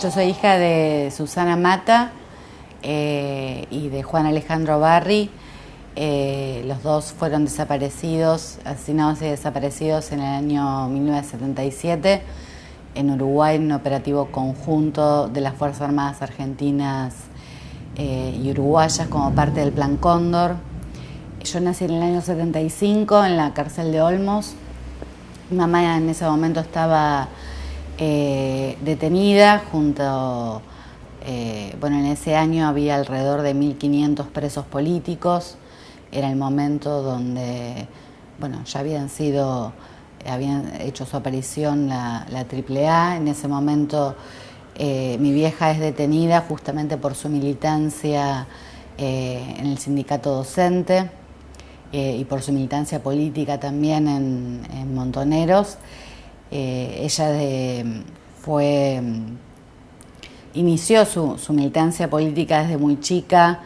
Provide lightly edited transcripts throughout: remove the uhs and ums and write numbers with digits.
Yo soy hija de Susana Mata y de Juan Alejandro Barri. Los dos fueron desaparecidos, asesinados y desaparecidos en el año 1977 en Uruguay, en un operativo conjunto de las Fuerzas Armadas Argentinas y Uruguayas como parte del Plan Cóndor. Yo nací en el año 75 en la cárcel de Olmos. Mi mamá en ese momento estaba detenida junto, en ese año había alrededor de 1.500 presos políticos. Era el momento donde, ya habían hecho su aparición la AAA. En ese momento mi vieja es detenida justamente por su militancia en el sindicato docente y por su militancia política también en Montoneros. Ella inició su militancia política desde muy chica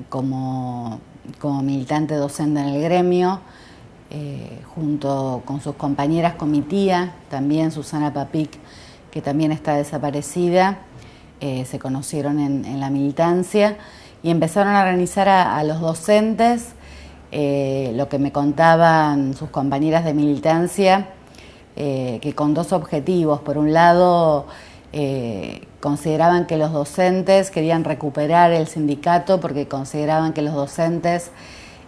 como militante docente en el gremio, junto con sus compañeras, con mi tía, también Susana Papic, que también está desaparecida. Se conocieron en la militancia y empezaron a organizar a los docentes. Lo que me contaban sus compañeras de militancia, que con dos objetivos. Por un lado, consideraban que los docentes querían recuperar el sindicato porque consideraban que los docentes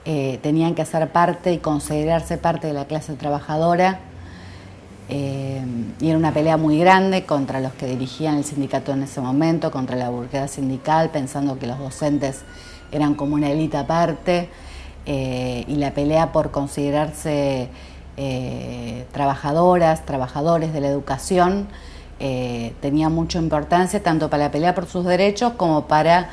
tenían que ser parte y considerarse parte de la clase trabajadora. Y era una pelea muy grande contra los que dirigían el sindicato en ese momento, contra la burguesía sindical, pensando que los docentes eran como una élite aparte. Y la pelea por considerarse trabajadores de la educación tenía mucha importancia, tanto para la pelea por sus derechos como para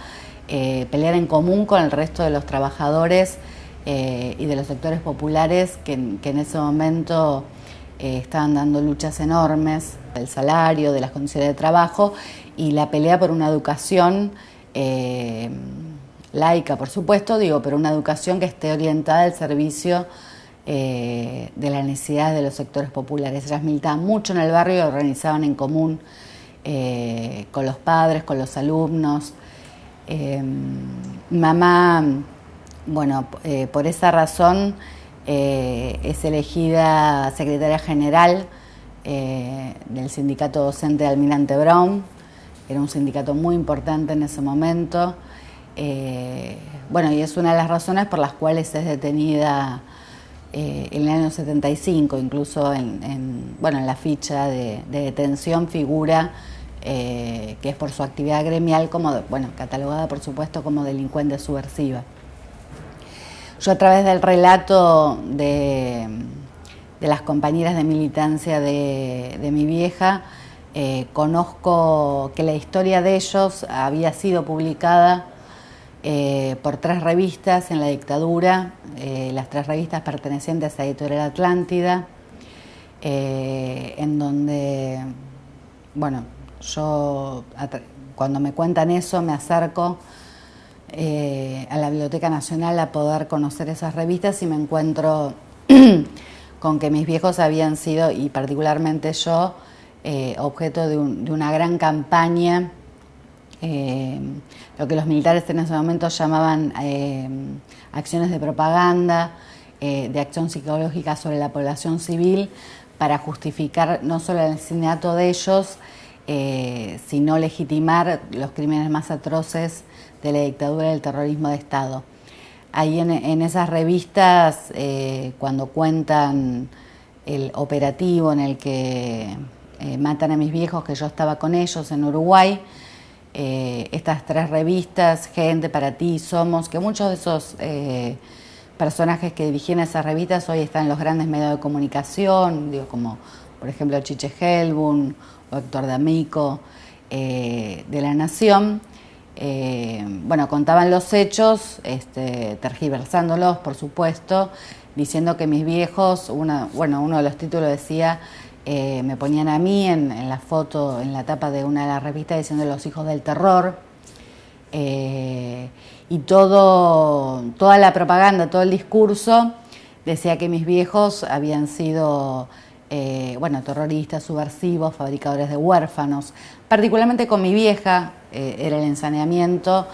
pelear en común con el resto de los trabajadores y de los sectores populares que en ese momento estaban dando luchas enormes del salario, de las condiciones de trabajo, y la pelea por una educación laica, por supuesto, pero una educación que esté orientada al servicio de las necesidades de los sectores populares. Ellas militaban mucho en el barrio y organizaban en común con los padres, con los alumnos. Mamá, por esa razón es elegida secretaria general del sindicato docente de Almirante Brown. Era un sindicato muy importante en ese momento. Y es una de las razones por las cuales es detenida en el año 75, incluso en la ficha de detención figura que es por su actividad gremial, catalogada por supuesto como delincuente subversiva. Yo, a través del relato de las compañeras de militancia de mi vieja, conozco que la historia de ellos había sido publicada por 3 revistas en la dictadura, las 3 revistas pertenecientes a Editorial Atlántida, en donde, yo cuando me cuentan eso me acerco a la Biblioteca Nacional a poder conocer esas revistas y me encuentro con que mis viejos habían sido, y particularmente yo, objeto de una gran campaña, lo que los militares en ese momento llamaban acciones de propaganda, de acción psicológica sobre la población civil, para justificar no solo el asesinato de ellos, sino legitimar los crímenes más atroces de la dictadura y del terrorismo de Estado. Ahí en esas revistas, cuando cuentan el operativo en el que matan a mis viejos, que yo estaba con ellos en Uruguay, estas 3 revistas, Gente, Para Ti, Somos, que muchos de esos personajes que dirigían esas revistas hoy están en los grandes medios de comunicación, como por ejemplo Chiche Helbun o Héctor D'Amico, de La Nación. Contaban los hechos, tergiversándolos, por supuesto, diciendo que mis viejos, uno de los títulos decía, me ponían a mí en la foto, en la tapa de una de las revistas, diciendo los hijos del terror. Y toda la propaganda, todo el discurso decía que mis viejos habían sido bueno, terroristas, subversivos, fabricadores de huérfanos. Particularmente con mi vieja era el ensañamiento,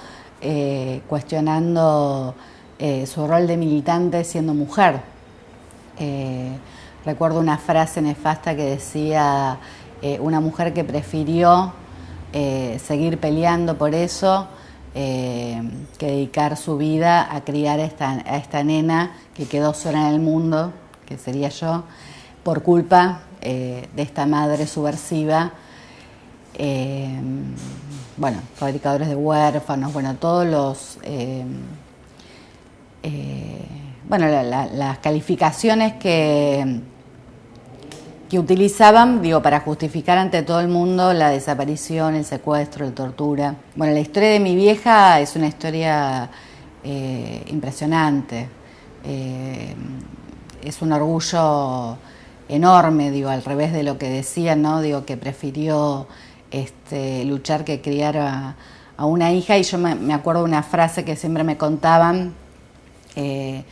cuestionando su rol de militante siendo mujer. Recuerdo una frase nefasta que decía una mujer que prefirió seguir peleando por eso que dedicar su vida a criar a esta nena que quedó sola en el mundo, que sería yo, por culpa de esta madre subversiva. Bueno, fabricadores de huérfanos, bueno, todos los... bueno, las calificaciones que utilizaban, digo, para justificar ante todo el mundo la desaparición, el secuestro, la tortura. Bueno, la historia de mi vieja es una historia impresionante. Es un orgullo enorme, digo, al revés de lo que decían, ¿no? Digo, que prefirió luchar que criar a una hija. Y yo me acuerdo de una frase que siempre me contaban, que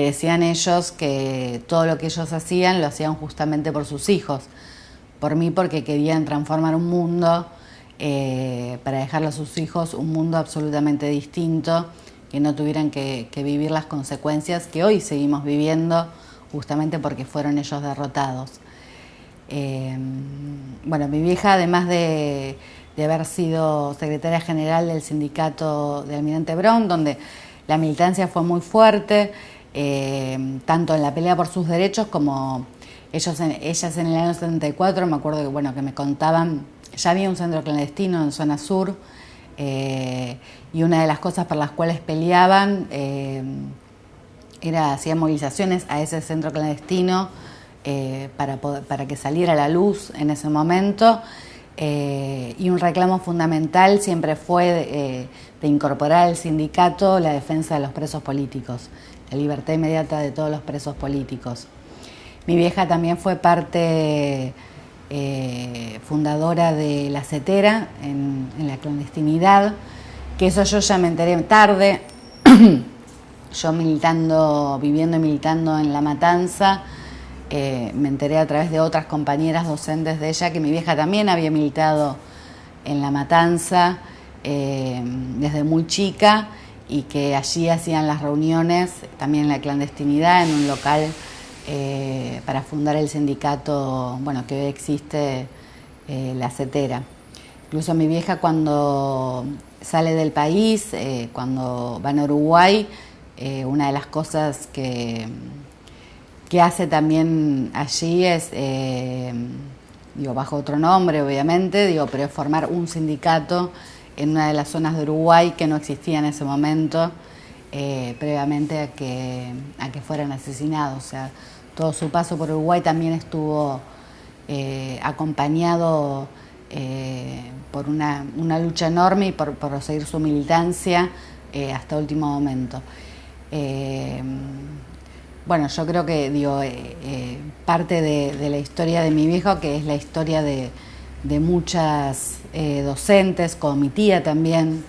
decían ellos que todo lo que ellos hacían lo hacían justamente por sus hijos, por mí, porque querían transformar un mundo para dejarle a sus hijos un mundo absolutamente distinto, que no tuvieran que vivir las consecuencias que hoy seguimos viviendo justamente porque fueron ellos derrotados. Bueno, mi vieja, además de haber sido secretaria general del sindicato de Almirante Brown, donde la militancia fue muy fuerte, tanto en la pelea por sus derechos como ellas en el año 74, me acuerdo que, bueno, que me contaban, ya había un centro clandestino en zona sur, y una de las cosas por las cuales peleaban hacían movilizaciones a ese centro clandestino para que saliera a la luz en ese momento. Y un reclamo fundamental siempre fue de incorporar al sindicato la defensa de los presos políticos, la libertad inmediata de todos los presos políticos. Mi vieja también fue parte fundadora de La Cetera en la clandestinidad, que eso yo ya me enteré tarde, yo viviendo y militando en La Matanza. Me enteré a través de otras compañeras docentes de ella que mi vieja también había militado en La Matanza desde muy chica, y que allí hacían las reuniones también en la clandestinidad en un local para fundar el sindicato, bueno, que hoy existe, La Cetera. Incluso mi vieja, cuando sale del país, cuando van a Uruguay, una de las cosas que hace también allí es, bajo otro nombre obviamente, pero es formar un sindicato en una de las zonas de Uruguay que no existía en ese momento, previamente a que fueran asesinados. O sea, todo su paso por Uruguay también estuvo acompañado por una lucha enorme y por seguir su militancia hasta último momento. Bueno, yo creo que parte de la historia de mi viejo, que es la historia de muchas docentes, como mi tía también,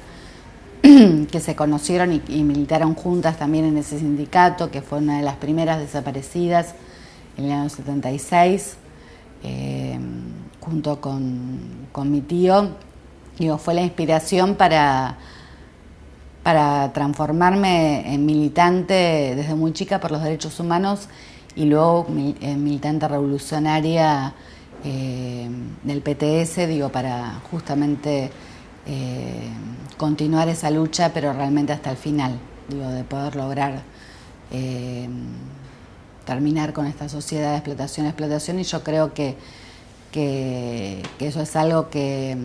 que se conocieron y militaron juntas también en ese sindicato, que fue una de las primeras desaparecidas en el año 76, junto con mi tío. Fue la inspiración para transformarme en militante desde muy chica por los derechos humanos, y luego en militante revolucionaria del PTS, para justamente continuar esa lucha, pero realmente hasta el final, de poder lograr terminar con esta sociedad de explotación, y yo creo que eso es algo que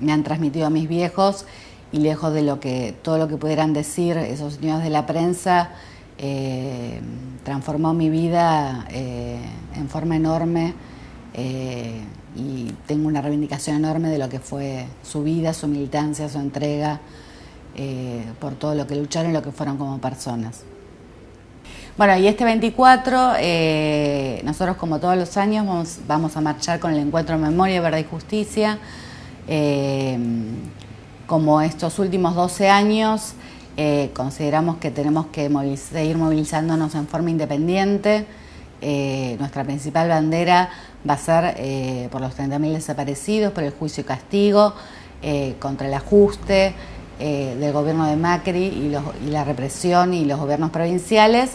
me han transmitido a mis viejos, y lejos de todo lo que pudieran decir esos señores de la prensa, transformó mi vida en forma enorme, y tengo una reivindicación enorme de lo que fue su vida, su militancia, su entrega, por todo lo que lucharon y lo que fueron como personas. Bueno, y este 24, nosotros, como todos los años, vamos a marchar con el Encuentro Memoria, Verdad y Justicia. Como estos últimos 12 años, consideramos que tenemos que seguir movilizándonos en forma independiente. Nuestra principal bandera va a ser por los 30.000 desaparecidos, por el juicio y castigo, contra el ajuste del gobierno de Macri y la represión y los gobiernos provinciales,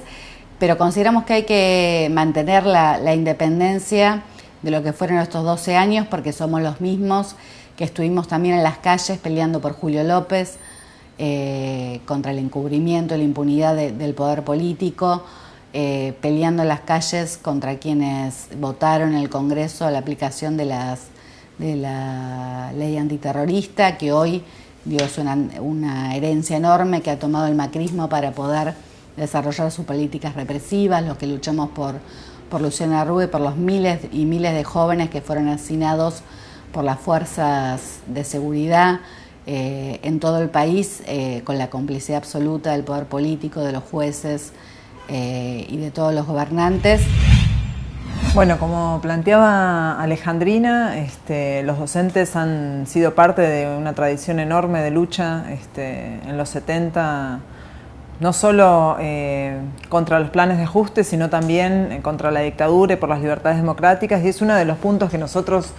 pero consideramos que hay que mantener la independencia de lo que fueron estos 12 años, porque somos los mismos que estuvimos también en las calles peleando por Julio López, contra el encubrimiento y la impunidad del poder político, peleando en las calles contra quienes votaron en el Congreso la aplicación de la ley antiterrorista, que hoy es una herencia enorme que ha tomado el macrismo para poder desarrollar sus políticas represivas, los que luchamos por Luciana Rubio, por los miles y miles de jóvenes que fueron asesinados por las fuerzas de seguridad en todo el país, con la complicidad absoluta del poder político, de los jueces y de todos los gobernantes. Bueno, como planteaba Alejandrina, los docentes han sido parte de una tradición enorme de lucha en los 70, no solo contra los planes de ajuste, sino también contra la dictadura y por las libertades democráticas, y es uno de los puntos que nosotros,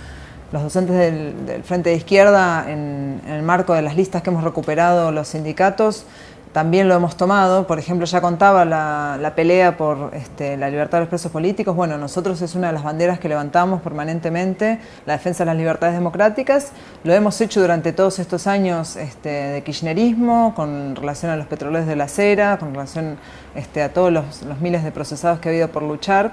los docentes del Frente de Izquierda, en el marco de las listas que hemos recuperado los sindicatos, también lo hemos tomado. Por ejemplo, ya contaba la pelea por la libertad de los presos políticos. Bueno, nosotros es una de las banderas que levantamos permanentemente, la defensa de las libertades democráticas. Lo hemos hecho durante todos estos años de kirchnerismo, con relación a los petroleros de la acera, con relación a todos los miles de procesados que ha habido por luchar.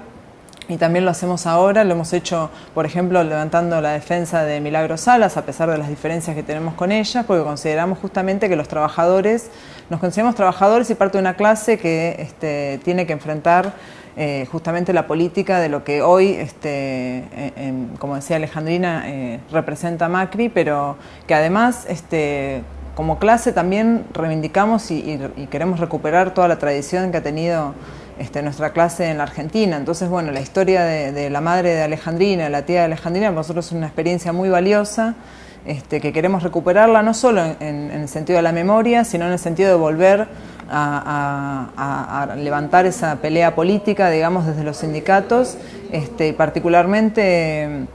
Y también lo hacemos ahora, lo hemos hecho, por ejemplo, levantando la defensa de Milagros Salas, a pesar de las diferencias que tenemos con ella, porque consideramos justamente que los trabajadores, nos consideramos trabajadores y parte de una clase que tiene que enfrentar justamente la política de lo que hoy, como decía Alejandrina, representa Macri, pero que además como clase también reivindicamos y queremos recuperar toda la tradición que ha tenido nuestra clase en la Argentina. Entonces, bueno, la historia de la madre de Alejandrina, de la tía de Alejandrina, para nosotros es una experiencia muy valiosa, que queremos recuperarla no solo en el sentido de la memoria, sino en el sentido de volver a levantar esa pelea política, digamos, desde los sindicatos, particularmente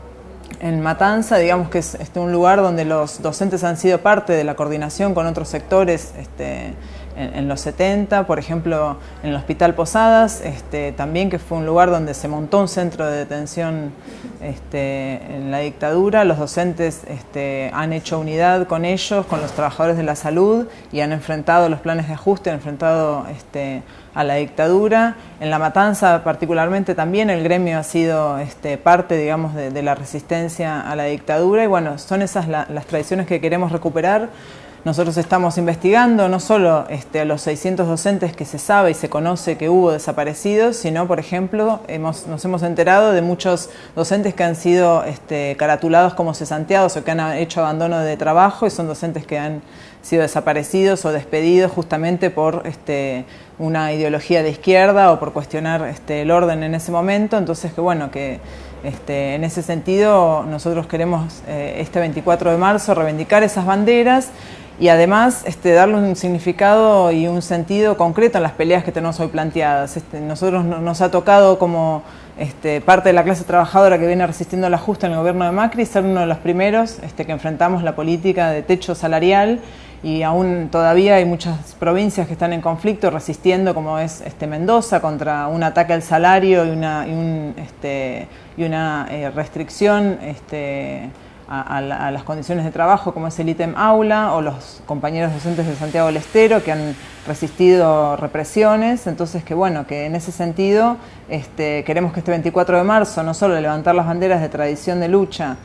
en Matanza, digamos que es un lugar donde los docentes han sido parte de la coordinación con otros sectores en los 70, por ejemplo, en el Hospital Posadas, también, que fue un lugar donde se montó un centro de detención en la dictadura. Los docentes han hecho unidad con ellos, con los trabajadores de la salud, y han enfrentado los planes de ajuste, han enfrentado a la dictadura. En La Matanza particularmente también el gremio ha sido parte, digamos, de la resistencia a la dictadura, y bueno, son esas las tradiciones que queremos recuperar. Nosotros estamos investigando no solo a los 600 docentes que se sabe y se conoce que hubo desaparecidos, sino, por ejemplo, nos hemos enterado de muchos docentes que han sido caratulados como cesanteados o que han hecho abandono de trabajo, y son docentes que han sido desaparecidos o despedidos justamente por una ideología de izquierda o por cuestionar el orden en ese momento. Entonces, que bueno, que en ese sentido nosotros queremos este 24 de marzo reivindicar esas banderas y además darle un significado y un sentido concreto en las peleas que tenemos hoy planteadas. Nosotros nos ha tocado como parte de la clase trabajadora que viene resistiendo el ajuste en el gobierno de Macri, ser uno de los primeros que enfrentamos la política de techo salarial, y aún todavía hay muchas provincias que están en conflicto resistiendo, como es Mendoza, contra un ataque al salario y una restricción a las condiciones de trabajo, como es el ítem aula, o los compañeros docentes de Santiago del Estero que han resistido represiones. Entonces, que bueno, que en ese sentido queremos que este 24 de marzo no solo levantar las banderas de tradición de lucha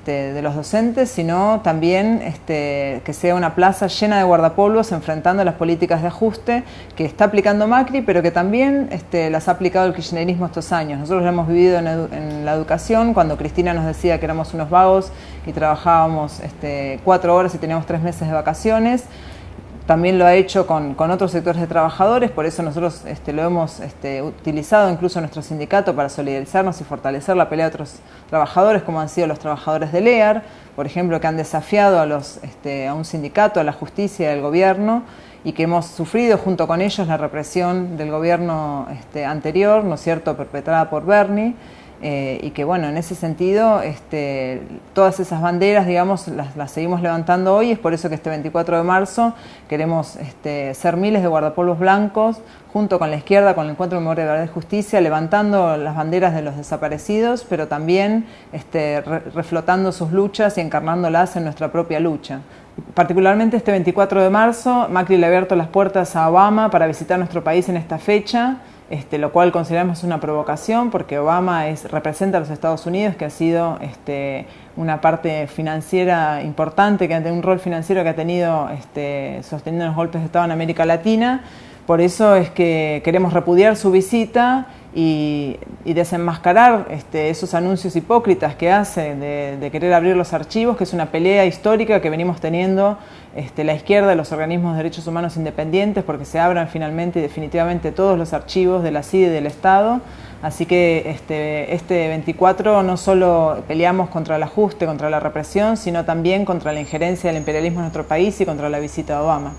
de los docentes, sino también que sea una plaza llena de guardapolvos enfrentando las políticas de ajuste que está aplicando Macri, pero que también las ha aplicado el kirchnerismo estos años. Nosotros lo hemos vivido en la educación, cuando Cristina nos decía que éramos unos vagos y trabajábamos 4 horas y teníamos 3 meses de vacaciones. También lo ha hecho con otros sectores de trabajadores, por eso nosotros lo hemos utilizado incluso en nuestro sindicato para solidarizarnos y fortalecer la pelea de otros trabajadores, como han sido los trabajadores de LEAR, por ejemplo, que han desafiado a un sindicato, a la justicia y al gobierno, y que hemos sufrido junto con ellos la represión del gobierno anterior, ¿no es cierto?, perpetrada por Bernie. y que bueno, en ese sentido todas esas banderas, digamos, las seguimos levantando hoy. Es por eso que este 24 de marzo queremos ser miles de guardapolvos blancos junto con la izquierda, con el Encuentro de Memoria, Verdad y Justicia, levantando las banderas de los desaparecidos, pero también reflotando sus luchas y encarnándolas en nuestra propia lucha. Particularmente este 24 de marzo, Macri le ha abierto las puertas a Obama para visitar nuestro país en esta fecha, lo cual consideramos una provocación porque Obama representa a los Estados Unidos, que ha sido una parte financiera importante, un rol financiero que ha tenido sosteniendo los golpes de Estado en América Latina. Por eso es que queremos repudiar su visita y desenmascarar esos anuncios hipócritas que hace de querer abrir los archivos, que es una pelea histórica que venimos teniendo la izquierda y los organismos de derechos humanos independientes, porque se abran finalmente y definitivamente todos los archivos de la CIDE y del Estado. Así que este 24 no solo peleamos contra el ajuste, contra la represión, sino también contra la injerencia del imperialismo en nuestro país y contra la visita de Obama.